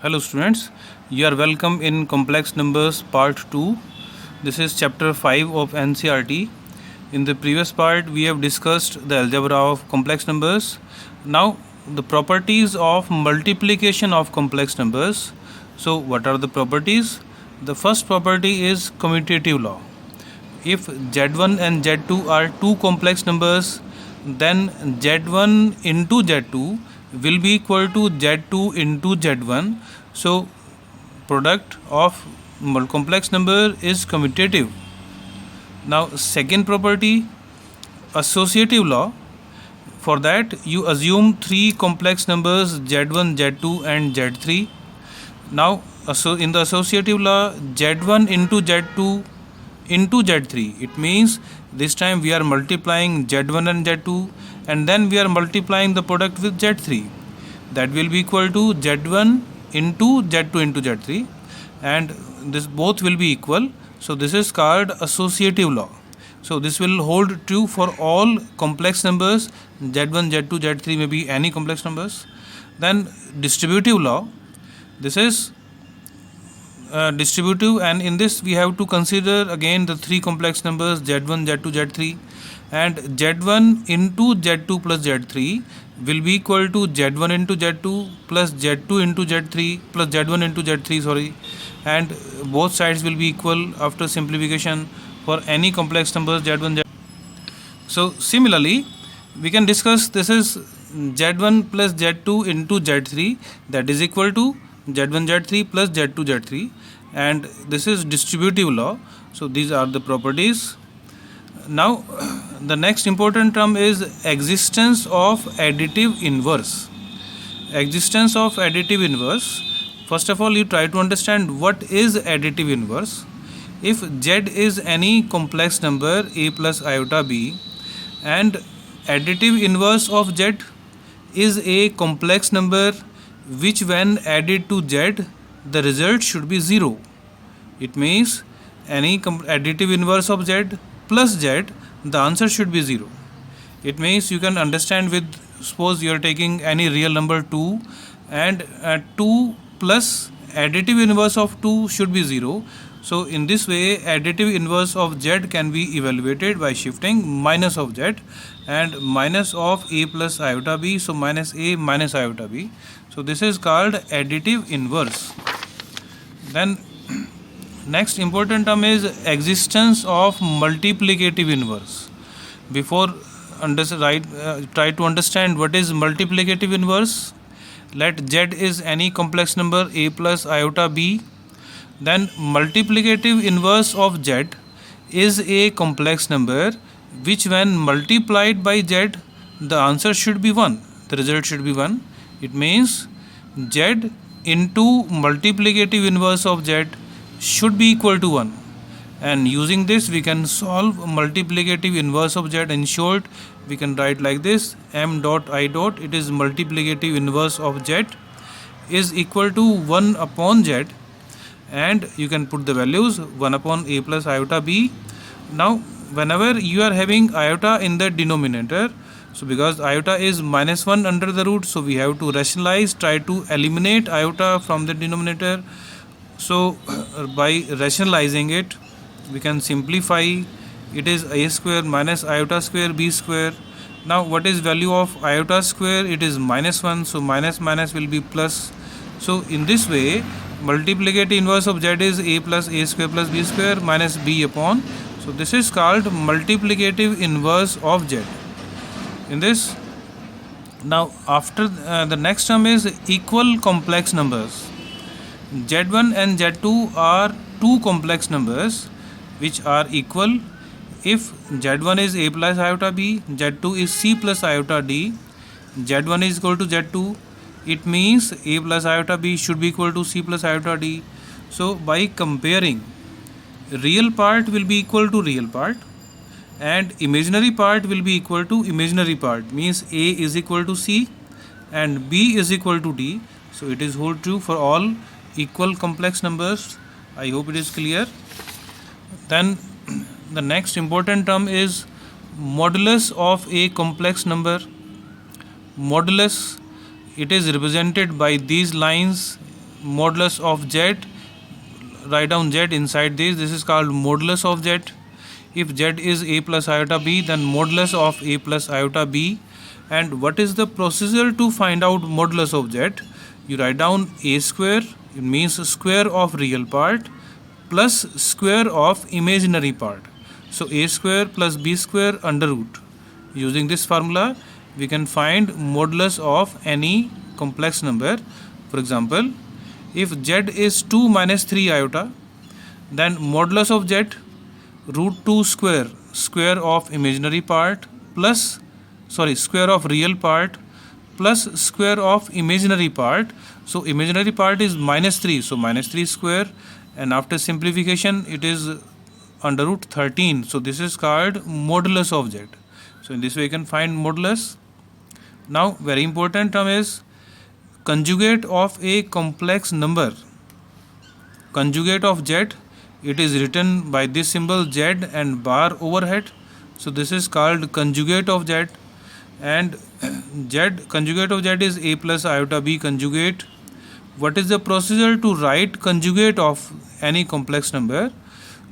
Hello students, you are welcome in complex numbers part 2. This is chapter 5 of NCERT. In the previous part we have discussed the algebra of complex numbers. Now the properties of multiplication of complex numbers. So what are the properties? The first property is commutative law. If Z1 and Z2 are two complex numbers, then Z1 into Z2 will be equal to Z2 into Z1. So product of complex number is commutative. Now second property, associative law. For that you assume three complex numbers Z1, Z2 and Z3. Now in the associative law, Z1 into Z2 into Z3, it means this time we are multiplying Z1 and Z2 and then we are multiplying the product with Z3. That will be equal to Z1 into Z2 into Z3, and this both will be equal. So this is called associative law. So this will hold true for all complex numbers. Z1, Z2, Z3 may be any complex numbers. Then distributive law. This is distributive, and in this we have to consider again the three complex numbers Z1, Z2, Z3, and Z1 into Z2 plus Z3 will be equal to Z1 into Z2 plus Z2 into Z3 plus Z1 into Z3, and both sides will be equal after simplification for any complex numbers Z1, Z2. So similarly we can discuss this is Z1 plus Z2 into Z3, that is equal to Z1 Z3 plus Z2 Z3, and this is distributive law. So these are the properties. Now the next important term is existence of additive inverse. Existence of additive inverse. First of all, you try to understand what is additive inverse. If Z is any complex number a plus iota b, and additive inverse of Z is a complex number which when added to Z, the result should be 0. It means any additive inverse of Z plus Z, the answer should be 0. It means you can understand with, suppose you are taking any real number 2 and 2 plus additive inverse of 2 should be 0. So in this way additive inverse of Z can be evaluated by shifting minus of Z and minus of a plus iota b, so minus a minus iota b. So this is called additive inverse. Then next important term is existence of multiplicative inverse. Before try to understand what is multiplicative inverse. Let Z is any complex number a plus iota b, then multiplicative inverse of Z is a complex number which when multiplied by Z, the answer should be 1, the result should be 1. It means Z into multiplicative inverse of Z should be equal to 1, and using this we can solve multiplicative inverse of Z. In short, we can write like this: m dot I dot, it is multiplicative inverse of Z, is equal to 1 upon Z, and you can put the values 1 upon a plus iota b. Now whenever you are having iota in the denominator, so because iota is minus 1 under the root, so we have to rationalize, try to eliminate iota from the denominator. So by rationalizing it, we can simplify. It is a square minus iota square b square. Now what is value of iota square? It is minus 1, so minus minus will be plus. So in this way multiplicative inverse of Z is a plus a square plus b square minus b upon. So this is called multiplicative inverse of Z. In this, now after the next term is equal complex numbers. Z1 and Z2 are two complex numbers which are equal if Z1 is a plus iota b, Z2 is c plus iota d. Z1 is equal to Z2, it means a plus iota b should be equal to c plus iota d. So by comparing, real part will be equal to real part and imaginary part will be equal to imaginary part, means a is equal to c and b is equal to d. So it is hold true for all equal complex numbers. I hope it is clear. Then the next important term is modulus of a complex number. Modulus, it is represented by these lines modulus of z, write down z inside this is called modulus of z. If z is a plus iota b, then modulus of a plus iota b. And what is the procedure to find out modulus of z? You write down a square, it means square of real part plus square of imaginary part. So a square plus b square under root. Using this formula, we can find modulus of any complex number. For example, if z is 2 minus 3 iota, then modulus of z root 2 square, square of imaginary part plus, square of real part plus square of imaginary part. So imaginary part is minus 3, so minus 3 square, and after simplification it is under root 13. So this is called modulus of z. So in this way you can find modulus. Now very important term is conjugate of a complex number. Conjugate of z, it is written by this symbol z and bar overhead. So this is called conjugate of z. And z, conjugate of z is a plus iota b conjugate. What is the procedure to write conjugate of any complex number?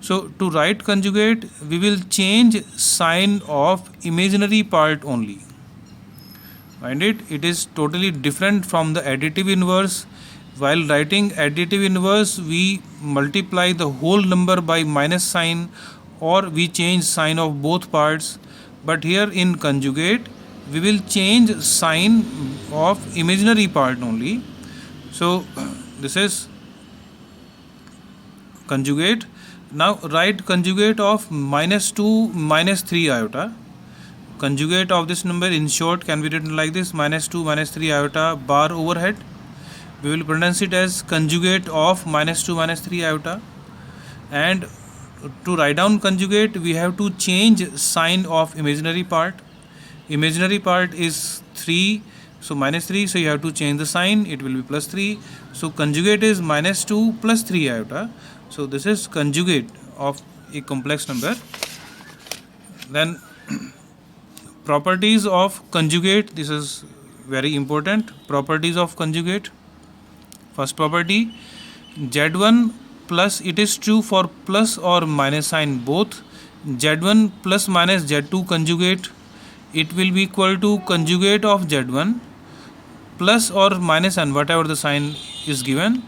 So to write conjugate, we will change sign of imaginary part only. Find it, it is totally different from the additive inverse. While writing additive inverse, we multiply the whole number by minus sign, or we change sign of both parts. But here in conjugate, we will change sign of imaginary part only. So this is conjugate. Now write conjugate of minus 2 minus 3 iota. Conjugate of this number in short can be written like this: minus 2 minus 3 iota bar overhead. We will pronounce it as conjugate of minus 2 minus 3 iota. And to write down conjugate, we have to change sign of imaginary part. Imaginary part is 3, so minus 3, so you have to change the sign, it will be plus 3. So conjugate is minus 2 plus 3 iota. So this is conjugate of a complex number. Then properties of conjugate, this is very important. Properties of conjugate. First property, z1 plus, it is true for plus or minus sign both. z1 plus minus z2 conjugate, it will be equal to conjugate of z1 plus or minus and whatever the sign is given,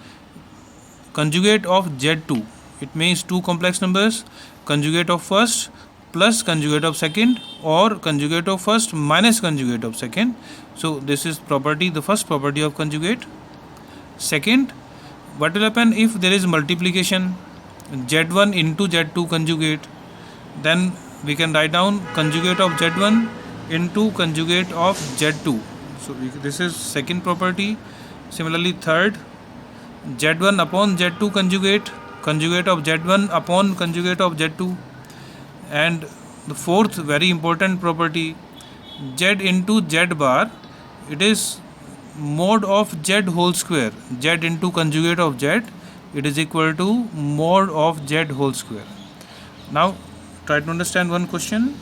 conjugate of z2. It means two complex numbers, conjugate of first plus conjugate of second, or conjugate of first minus conjugate of second. So this is property, the first property of conjugate. Second, what will happen if there is multiplication, z1 into z2 conjugate? Then we can write down conjugate of z1 into conjugate of z2. So this is second property. Similarly, third, z1 upon z2 conjugate, conjugate of z1 upon conjugate of z2. And the fourth very important property, z into z bar, it is mod of z whole square. Z into conjugate of z, it is equal to mod of z whole square. Now try to understand one question.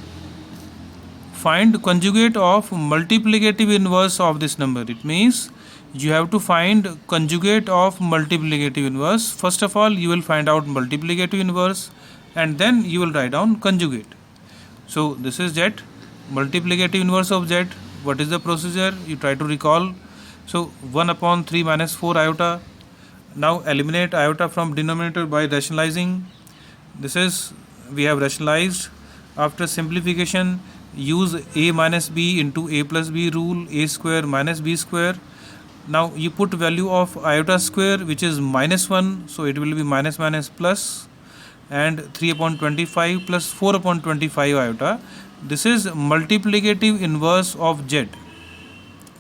Find conjugate of multiplicative inverse of this number. It means you have to find conjugate of multiplicative inverse. First of all, you will find out multiplicative inverse, and then you will write down conjugate. So this is z, multiplicative inverse of z. What is the procedure? You try to recall. So 1 upon 3 minus 4 iota. Now eliminate iota from denominator by rationalizing. This is, we have rationalized. After simplification, use a minus b into a plus b rule, a square minus b square. Now you put value of iota square, which is minus 1, so it will be minus minus plus, and 3 upon 25 plus 4 upon 25 iota. This is multiplicative inverse of z.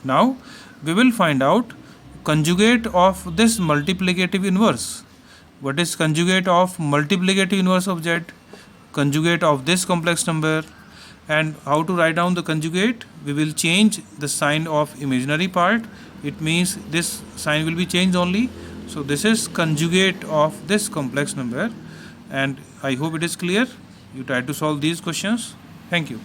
Now we will find out conjugate of this multiplicative inverse. What is conjugate of multiplicative inverse of z? Conjugate of this complex number. And how to write down the conjugate? We will change the sign of imaginary part. It means this sign will be changed only. So this is conjugate of this complex number. And I hope it is clear. You try to solve these questions. Thank you.